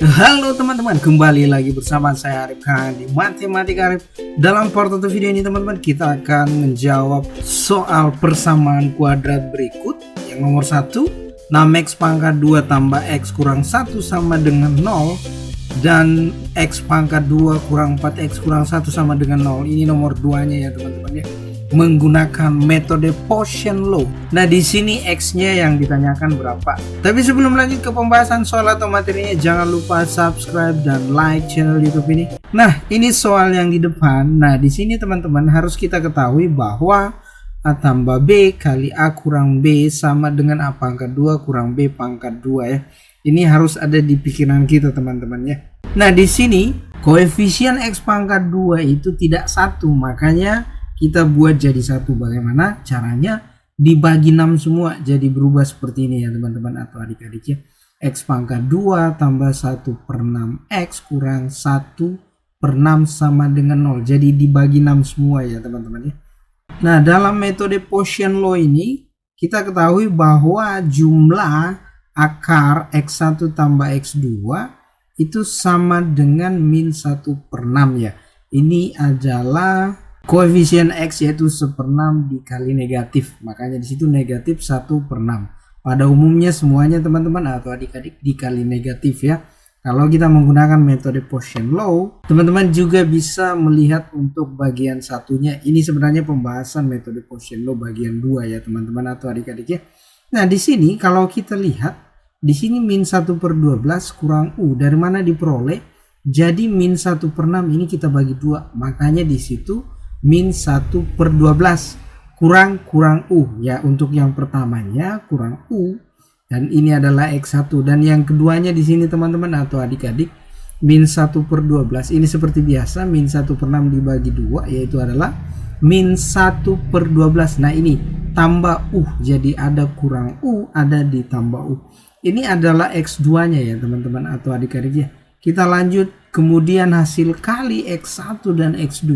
Halo teman-teman, kembali lagi bersama saya Arif Khan di Matematika Arif. Dalam part 1 video ini teman-teman, kita akan menjawab soal persamaan kuadrat berikut. Yang nomor 1, 6x pangkat 2 tambah x kurang 1 sama dengan 0, dan x pangkat 2 kurang 4x kurang 1 sama dengan 0. Ini nomor 2 nya ya teman-teman ya, menggunakan metode Poisson Law. Nah, di sini x-nya yang ditanyakan berapa. Tapi sebelum lanjut ke pembahasan soal atau materinya, jangan lupa subscribe dan like channel YouTube ini. Nah, ini soal yang di depan. Nah, di sini teman-teman harus kita ketahui bahwa A tambah B kali A kurang B sama dengan A pangkat 2 kurang B pangkat 2 ya. Ini harus ada di pikiran kita teman-teman ya. Nah, di sini koefisien x pangkat 2 itu tidak satu, makanya kita buat jadi satu. Bagaimana caranya? Dibagi 6 semua, jadi berubah seperti ini ya teman-teman atau adik-adik ya. X pangkat 2 tambah 1 per 6x kurang 1 per 6 sama dengan 0. Jadi dibagi 6 semua ya teman-teman ya. Nah, dalam metode Poisson Law ini kita ketahui bahwa jumlah akar x1 tambah x2 itu sama dengan min 1 per 6 ya. Ini adalah koefisien x yaitu 1/6 dikali negatif, makanya disitu negatif 1 per 6. Pada umumnya semuanya teman-teman atau adik-adik dikali negatif ya. Kalau kita menggunakan metode Poisson Law, teman-teman juga bisa melihat untuk bagian satunya. Ini sebenarnya pembahasan metode Poisson Law bagian 2 ya teman-teman atau adik-adik ya. Nah, di sini kalau kita lihat, di sini min 1 per 12 kurang U. Dari mana diperoleh? Jadi min 1 per 6 ini kita bagi 2. Makanya di situ min 1 per 12 kurang U ya. Untuk yang pertamanya kurang U, dan ini adalah x1, dan yang keduanya di sini teman-teman atau adik-adik min 1 per 12 ini seperti biasa min 1 per 6 dibagi 2 yaitu adalah min 1 per 12. Nah, ini tambah U, jadi ada kurang U, ada ditambah U. Ini adalah x2 nya ya teman-teman atau adik-adik ya. Kita lanjut, kemudian hasil kali x1 dan x2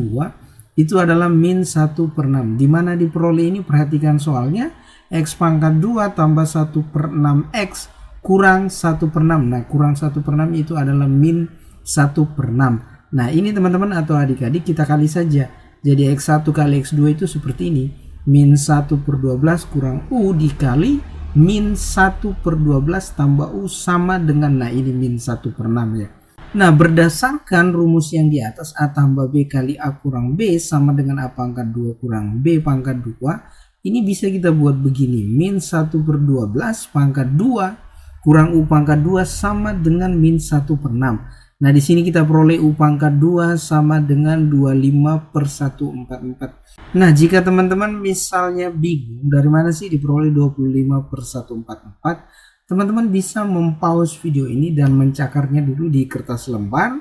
itu adalah min 1 per 6. Dimana diperoleh ini? Perhatikan soalnya. X pangkat 2 tambah 1 per 6x kurang 1 per 6. Nah, kurang 1 per 6 itu adalah min 1 per 6. Nah, ini teman-teman atau adik-adik kita kali saja. Jadi x1 kali x2 itu seperti ini. Min 1 per 12 kurang U dikali min 1 per 12 tambah U sama dengan, nah ini min 1 per 6 ya. Nah, berdasarkan rumus yang di atas, A tambah B kali A kurang B sama dengan A pangkat 2 kurang B pangkat 2. Ini bisa kita buat begini. Min 1 per 12 pangkat 2 kurang U pangkat 2 sama dengan min 1 per 6. Nah, di sini kita peroleh U pangkat 2 sama dengan 25 per 144. Nah, jika teman-teman misalnya bingung dari mana sih diperoleh 25 per 144, teman-teman bisa mempause video ini dan mencakarnya dulu di kertas lembar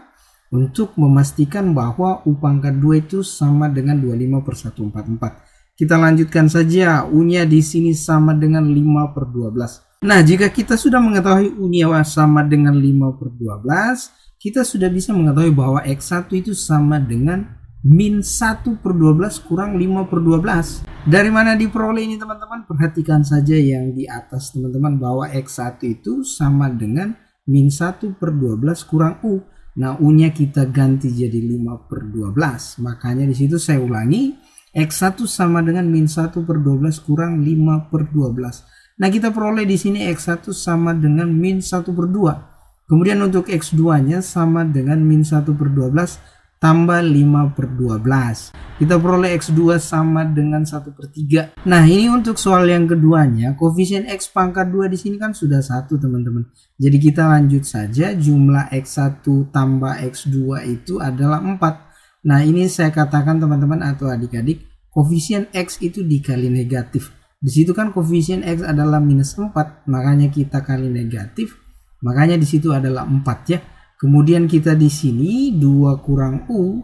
untuk memastikan bahwa U pangkat 2 itu sama dengan 25 per 144. Kita lanjutkan saja. U-nya di sini sama dengan 5 per 12. Nah, jika kita sudah mengetahui U-nya sama dengan 5 per 12, kita sudah bisa mengetahui bahwa X1 itu sama dengan min 1 per 12 kurang 5 per 12. Dari mana diperoleh ini teman-teman? Perhatikan saja yang di atas teman-teman, bahwa X1 itu sama dengan min 1 per 12 kurang U. Nah, U-nya kita ganti jadi 5 per 12. Makanya di situ saya ulangi, X1 sama dengan min 1 per 12 kurang 5 per 12. Nah, kita peroleh di sini X1 sama dengan min 1 per 2. Kemudian untuk X2 nya sama dengan min 1 per 12 tambah 5 per 12. Kita peroleh X2 sama dengan 1 per 3. Nah, ini untuk soal yang keduanya. Koefisien X pangkat 2 di sini kan sudah 1 teman-teman. Jadi kita lanjut saja. Jumlah X1 tambah X2 itu adalah 4. Nah, ini saya katakan teman-teman atau adik-adik, koefisien X itu dikali negatif. Di situ kan koefisien X adalah minus 4, makanya kita kali negatif. Makanya di situ adalah 4 ya. Kemudian kita di sini 2 kurang U.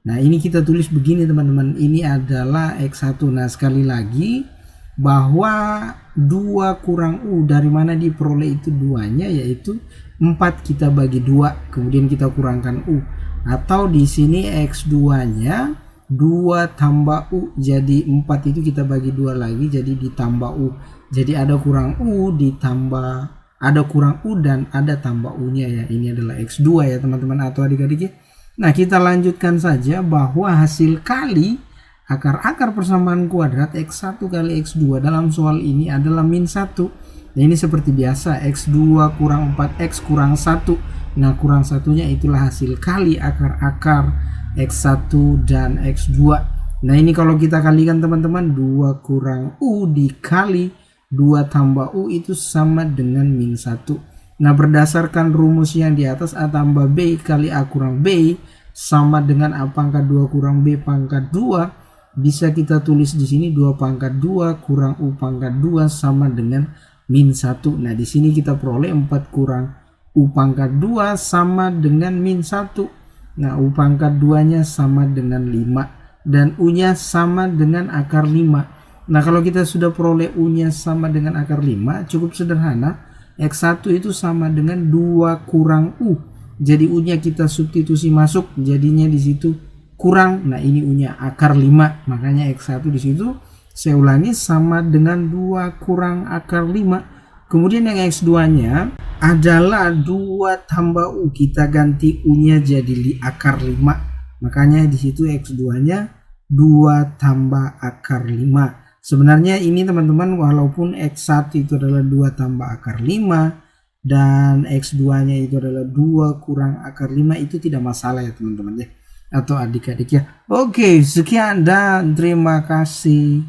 Nah, ini kita tulis begini teman-teman. Ini adalah X1. Nah, sekali lagi bahwa 2 kurang U dari mana diperoleh itu 2-nya, yaitu 4 kita bagi 2, kemudian kita kurangkan U. Atau di sini X2-nya 2 tambah U, jadi 4 itu kita bagi 2 lagi, jadi ditambah U. Jadi ada kurang U ditambah ada kurang U dan ada tambah U-nya ya. Ini adalah X2 ya teman-teman atau adik-adik ya. Nah, kita lanjutkan saja bahwa hasil kali akar-akar persamaan kuadrat X1 kali X2 dalam soal ini adalah min 1. Nah, ini seperti biasa, X2 kurang 4X kurang 1. Nah, kurang satunya itulah hasil kali akar-akar X1 dan X2. Nah, ini kalau kita kalikan teman-teman, 2 kurang U dikali 2 tambah U itu sama dengan min 1. Nah, berdasarkan rumus yang di atas, A tambah B kali A kurang B sama dengan A pangkat 2 kurang B pangkat 2. Bisa kita tulis di sini 2 pangkat 2 kurang U pangkat 2 sama dengan min 1. Nah, di sini kita peroleh 4 kurang U pangkat 2 sama dengan min 1. Nah, U pangkat 2-nya sama dengan 5 dan U-nya sama dengan akar 5. Nah, kalau kita sudah peroleh U-nya sama dengan akar 5, cukup sederhana. X1 itu sama dengan 2 kurang U. Jadi U-nya kita substitusi masuk, jadinya di situ kurang. Nah, ini U-nya akar 5. Makanya X1 di situ saya ulangi sama dengan 2 kurang akar 5. Kemudian yang X2-nya adalah 2 tambah U. Kita ganti U-nya jadi akar 5. Makanya di situ X2-nya 2 tambah akar 5. Sebenarnya ini teman-teman, walaupun X1 itu adalah 2 tambah akar 5 dan X2-nya itu adalah 2 kurang akar 5, itu tidak masalah ya teman-teman ya, atau adik-adik ya. Oke, sekian dan terima kasih.